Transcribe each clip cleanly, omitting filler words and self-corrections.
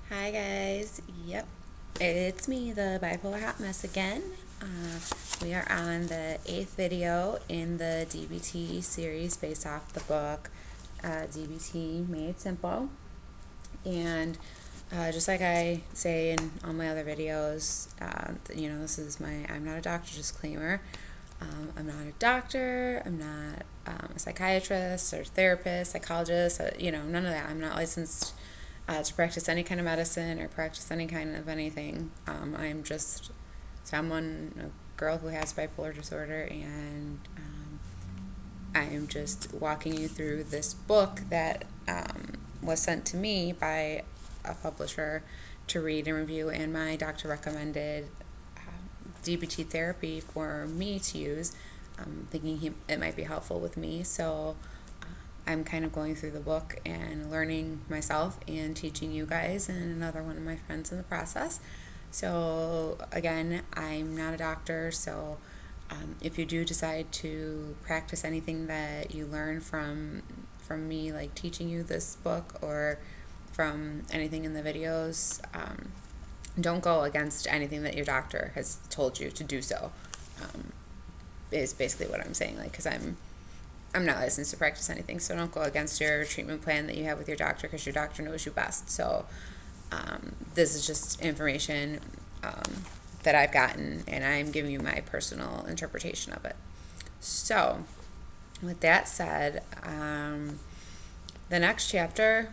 Hi guys, yep, it's me, the bipolar hot mess again. We are on the 8th video in the DBT series based off the book DBT Made Simple. And just like I say in all my other videos, this is my I'm not a doctor disclaimer. I'm not a doctor, I'm not a psychiatrist or therapist, psychologist, none of that. I'm not licensed to practice any kind of medicine or practice any kind of anything. I'm just a girl who has bipolar disorder, and I am just walking you through this book that was sent to me by a publisher to read and review, and my doctor recommended DBT therapy for me to use, thinking it might be helpful with me. So I'm kind of going through the book and learning myself and teaching you guys and another one of my friends in the process. So again, I'm not a doctor, so if you do decide to practice anything that you learn from me, like teaching you this book or from anything in the videos, don't go against anything that your doctor has told you to do so, is basically what I'm saying. Like, because I'm not licensed to practice anything, so don't go against your treatment plan that you have with your doctor, because your doctor knows you best. So this is just information that I've gotten, and I'm giving you my personal interpretation of it. So with that said, the next chapter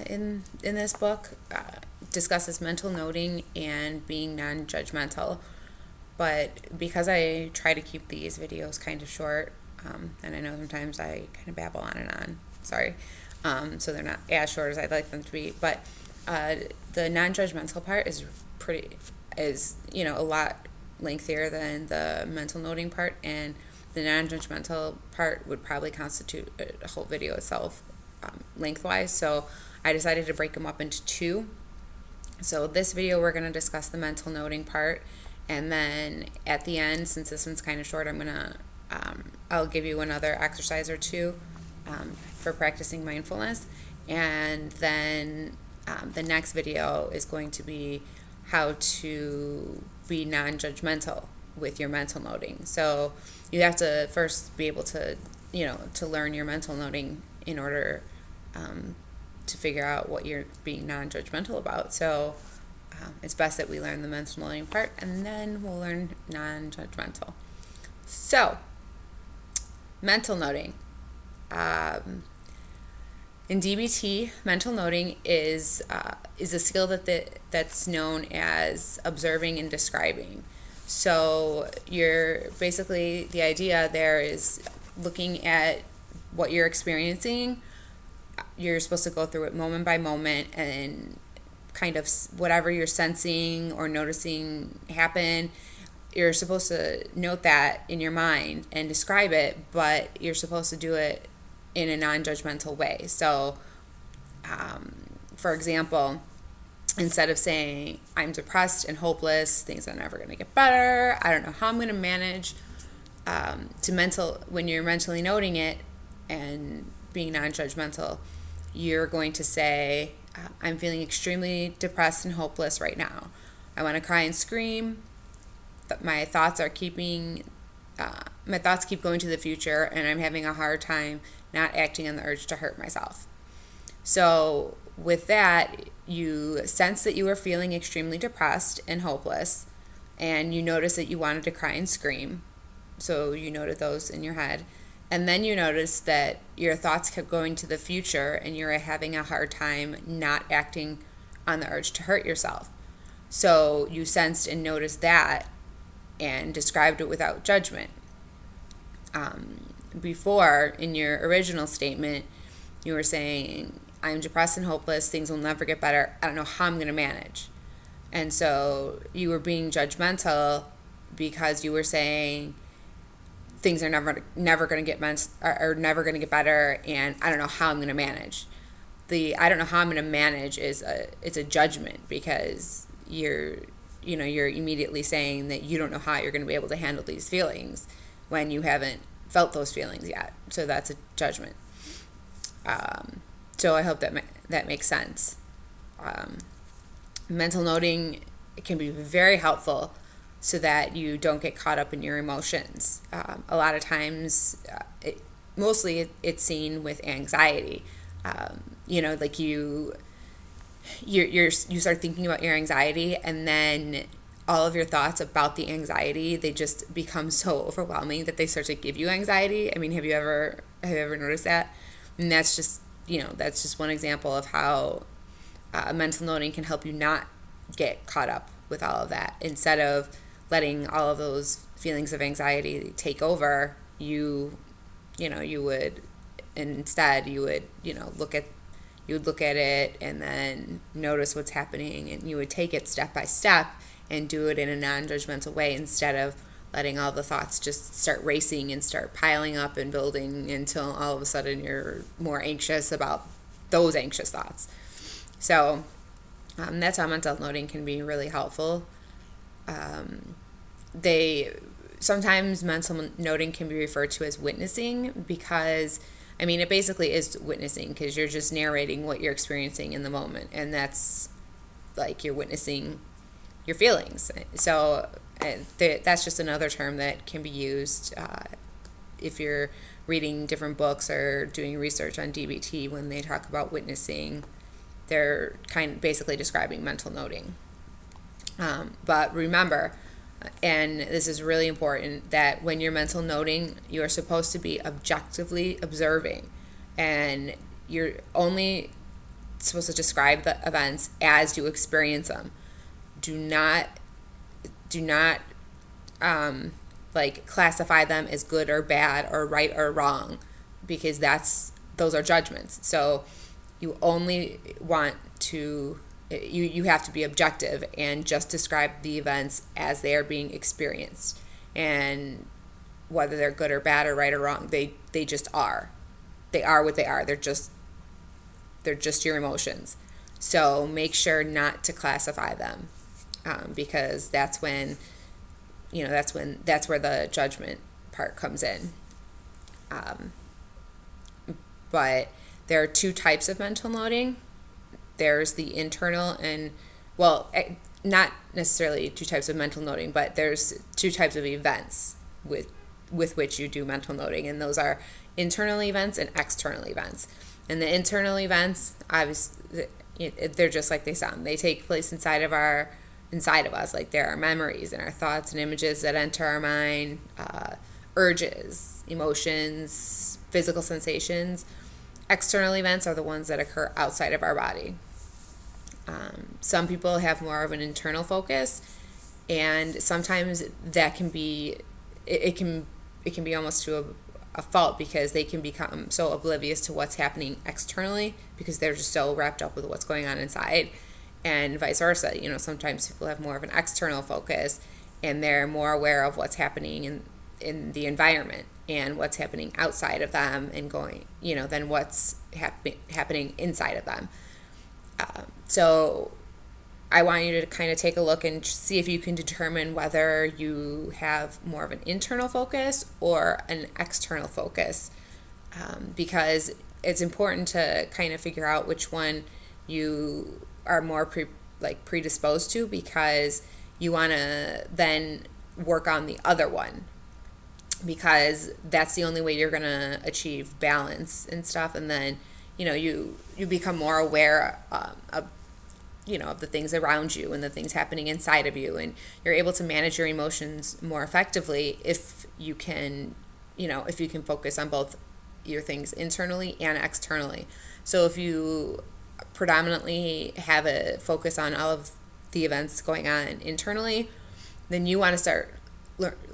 in this book discusses mental noting and being non-judgmental. But because I try to keep these videos kind of short, and I know sometimes I kind of babble on and on, sorry, so they're not as short as I'd like them to be, but the non-judgmental part is a lot lengthier than the mental noting part, and the non-judgmental part would probably constitute a whole video itself, lengthwise. So I decided to break them up into two. So this video we're going to discuss the mental noting part, and then at the end, since this one's kind of short, I'll give you another exercise or two for practicing mindfulness, and then the next video is going to be how to be non-judgmental with your mental noting. So you have to first be able to learn your mental noting in order to figure out what you're being non-judgmental about. So it's best that we learn the mental noting part, and then we'll learn non-judgmental. So mental noting. In DBT, mental noting is a skill that's known as observing and describing. So you're basically, the idea there is looking at what you're experiencing. You're supposed to go through it moment by moment, and kind of whatever you're sensing or noticing happen, you're supposed to note that in your mind and describe it, but you're supposed to do it in a non-judgmental way. So, for example, instead of saying, I'm depressed and hopeless, things are never going to get better, I don't know how I'm going to manage, when you're mentally noting it and being non-judgmental, you're going to say, I'm feeling extremely depressed and hopeless right now. I want to cry and scream. My thoughts keep going to the future, and I'm having a hard time not acting on the urge to hurt myself. So with that, you sense that you are feeling extremely depressed and hopeless, and you notice that you wanted to cry and scream. So you noted those in your head. And then you notice that your thoughts kept going to the future, and you're having a hard time not acting on the urge to hurt yourself. So you sensed and noticed that and described it without judgment. Before, in your original statement, you were saying, I'm depressed and hopeless, things will never get better, I don't know how I'm going to manage. And so you were being judgmental because you were saying, things are never going to get never going to get better, and I don't know how I'm going to manage. The I don't know how I'm going to manage it's a judgment, because you're immediately saying that you don't know how you're going to be able to handle these feelings when you haven't felt those feelings yet. So that's a judgment. So I hope that makes sense. Mental noting can be very helpful so that you don't get caught up in your emotions. A lot of times, it's seen with anxiety. Like you start thinking about your anxiety, and then all of your thoughts about the anxiety, they just become so overwhelming that they start to give you anxiety. I mean, have you ever noticed that? And that's just one example of how mental noting can help you not get caught up with all of that. Instead of letting all of those feelings of anxiety take over, you would look at it and then notice what's happening, and you would take it step by step and do it in a non-judgmental way, instead of letting all the thoughts just start racing and start piling up and building until all of a sudden you're more anxious about those anxious thoughts. So that's how mental noting can be really helpful. Sometimes mental noting can be referred to as witnessing, because it basically is witnessing, because you're just narrating what you're experiencing in the moment, and that's like you're witnessing your feelings. So that's just another term that can be used if you're reading different books or doing research on DBT. When they talk about witnessing, they're basically describing mental noting. But remember, and this is really important, that when you're mental noting, you're supposed to be objectively observing, and you're only supposed to describe the events as you experience them. Do not classify them as good or bad or right or wrong, because those are judgments. So you only want to you have to be objective and just describe the events as they are being experienced, and whether they're good or bad or right or wrong, they just are. They are what they are. They're just your emotions. So make sure not to classify them, because that's where the judgment part comes in. But there are two types of mental noting. There's the internal not necessarily two types of mental noting, but there's two types of events with which you do mental noting, and those are internal events and external events. And the internal events, obviously, they're just like they sound. They take place inside of us. Like, there are memories and our thoughts and images that enter our mind, urges, emotions, physical sensations. External events are the ones that occur outside of our body. Some people have more of an internal focus, and sometimes that can be almost to a fault, because they can become so oblivious to what's happening externally because they're just so wrapped up with what's going on inside, and vice versa. Sometimes people have more of an external focus, and they're more aware of what's happening in the environment and what's happening outside of them, and than what's happening inside of them. So I want you to kind of take a look and see if you can determine whether you have more of an internal focus or an external focus, because it's important to kind of figure out which one you are more predisposed to, because you want to then work on the other one, because that's the only way you're going to achieve balance and stuff. And then you become more aware of the things around you and the things happening inside of you, and you're able to manage your emotions more effectively if you can focus on both your things internally and externally. So if you predominantly have a focus on all of the events going on internally, then you want to start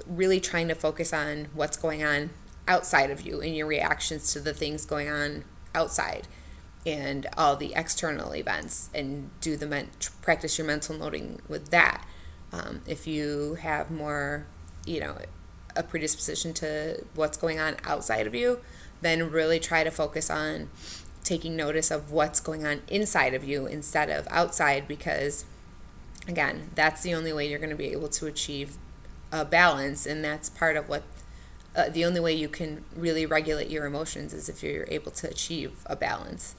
really trying to focus on what's going on outside of you and your reactions to the things going on outside and all the external events, and practice your mental noting with that. If you have more, a predisposition to what's going on outside of you, then really try to focus on taking notice of what's going on inside of you instead of outside, because again, that's the only way you're going to be able to achieve a balance, and that's part of what the only way you can really regulate your emotions is if you're able to achieve a balance.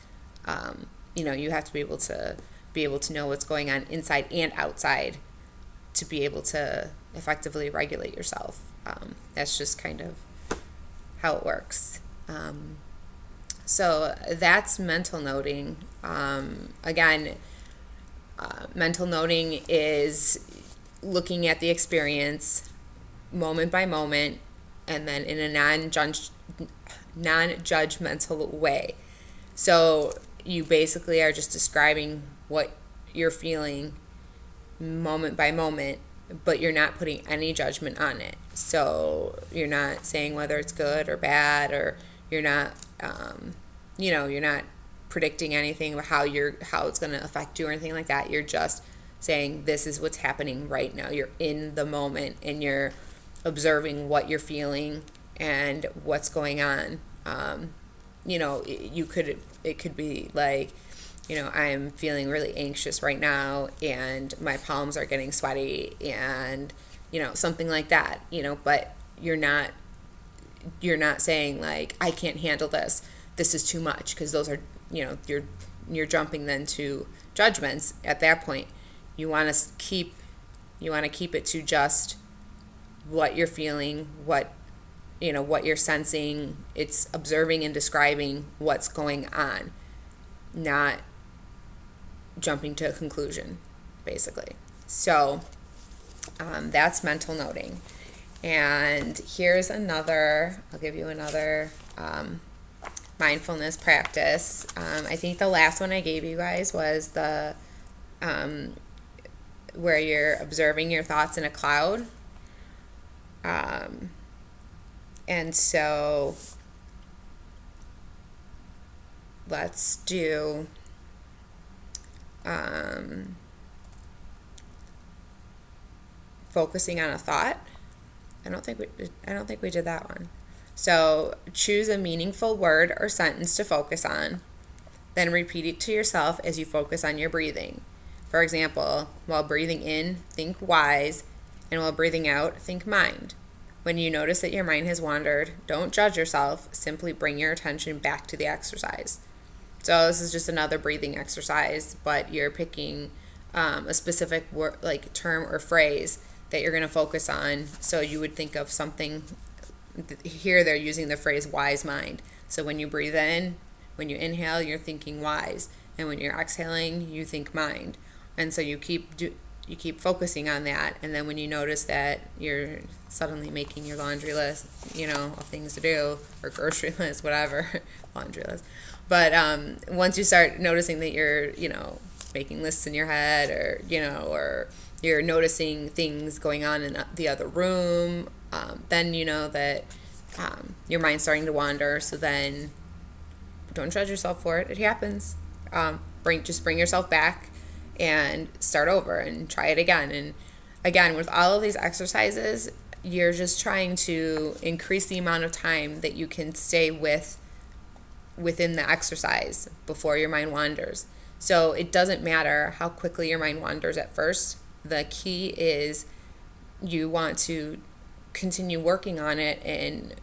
You have to be able to be able to know what's going on inside and outside to be able to effectively regulate yourself. That's just kind of how it works. So that's mental noting. Again, mental noting is looking at the experience moment by moment and then in a non-judgmental way. So you basically are just describing what you're feeling moment by moment, but you're not putting any judgment on it. So you're not saying whether it's good or bad, or you're not, you're not predicting anything about how it's going to affect you or anything like that. You're just saying this is what's happening right now. You're in the moment and you're observing what you're feeling and what's going on. It could be like, I'm feeling really anxious right now and my palms are getting sweaty and, something like that, but you're not saying like, I can't handle this. This is too much, because those are, you're jumping then to judgments at that point. You want to keep it to just what you're feeling, what you're sensing. It's observing and describing what's going on, not jumping to a conclusion, basically. So that's mental noting. And here's I'll give you another mindfulness practice. I think the last one I gave you guys was the where you're observing your thoughts in a cloud. And so let's do focusing on a thought. I don't think we did that one. So choose a meaningful word or sentence to focus on. Then repeat it to yourself as you focus on your breathing. For example, while breathing in, think wise, and while breathing out, think mind. When you notice that your mind has wandered, don't judge yourself, simply bring your attention back to the exercise. So this is just another breathing exercise, but you're picking a specific word, like term or phrase that you're going to focus on. So you would think of something, here they're using the phrase wise mind. So when you breathe in, when you inhale, you're thinking wise, and when you're exhaling, you think mind. And so you keep focusing on that, and then when you notice that you're suddenly making your laundry list, of things to do, or grocery list, whatever, laundry list. But once you start noticing that you're, making lists in your head, or you're noticing things going on in the other room, then you know that your mind's starting to wander. So then don't judge yourself for it. It happens. Just bring yourself back and start over and try it again. And again, with all of these exercises, you're just trying to increase the amount of time that you can stay within the exercise before your mind wanders. So it doesn't matter how quickly your mind wanders at first. The key is you want to continue working on it and,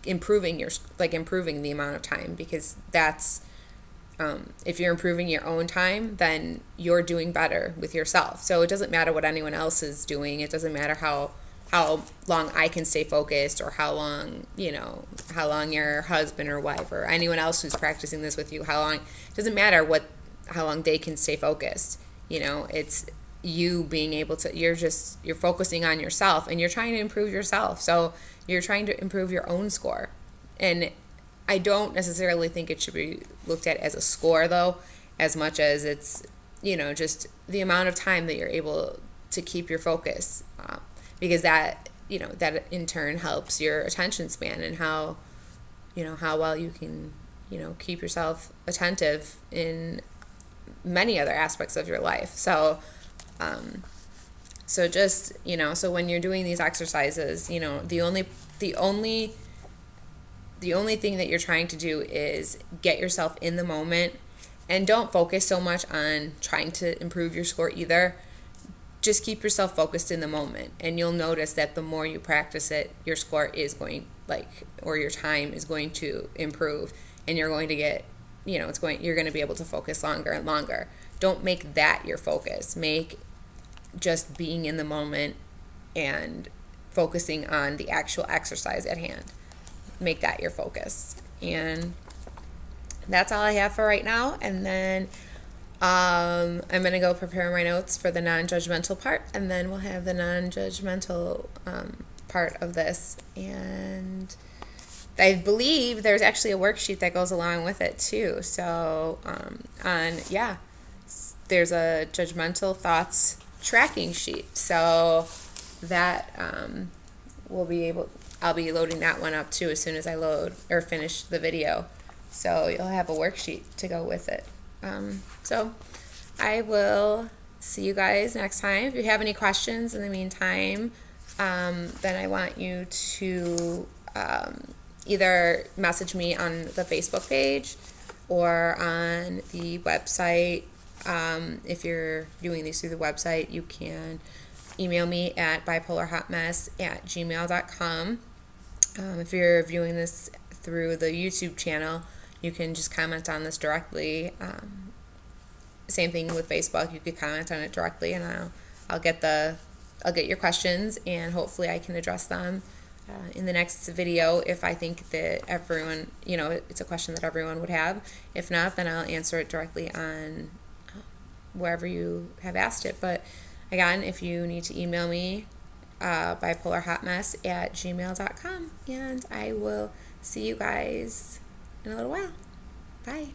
improving the amount of time, because that's, if you're improving your own time, then you're doing better with yourself. So it doesn't matter what anyone else is doing. It doesn't matter how long I can stay focused, or how long your husband or wife or anyone else who's practicing this with you, it doesn't matter how long they can stay focused. It's you being able to, you're focusing on yourself, and you're trying to improve yourself. So you're trying to improve your own score. And I don't necessarily think it should be looked at as a score, though, as much as it's, just the amount of time that you're able to keep your focus, because that in turn helps your attention span and how well you can, keep yourself attentive in many other aspects of your life. So, so when you're doing these exercises, the only thing that you're trying to do is get yourself in the moment, and don't focus so much on trying to improve your score either. Just keep yourself focused in the moment, and you'll notice that the more you practice it, your score is going, or your time is going to improve, and you're going to get, you're going to be able to focus longer and longer. Don't make that your focus. Make just being in the moment and focusing on the actual exercise at hand. Make that your focus. And that's all I have for right now. And then I'm going to go prepare my notes for the non-judgmental part, and then we'll have the non-judgmental part of this. And I believe there's actually a worksheet that goes along with it too. So there's a judgmental thoughts tracking sheet. So that I'll be loading that one up too as soon as I load or finish the video. So you'll have a worksheet to go with it. So I will see you guys next time. If you have any questions in the meantime, then I want you to either message me on the Facebook page or on the website. If you're doing these through the website, you can email me at bipolarhotmess@gmail.com. If you're viewing this through the YouTube channel, you can just comment on this directly. Same thing with Facebook. You could comment on it directly, and I'll get your questions, and hopefully I can address them in the next video if I think that everyone, it's a question that everyone would have. If not, then I'll answer it directly on wherever you have asked it. But again, if you need to email me, bipolarhotmess@gmail.com, and I will see you guys in a little while. Bye.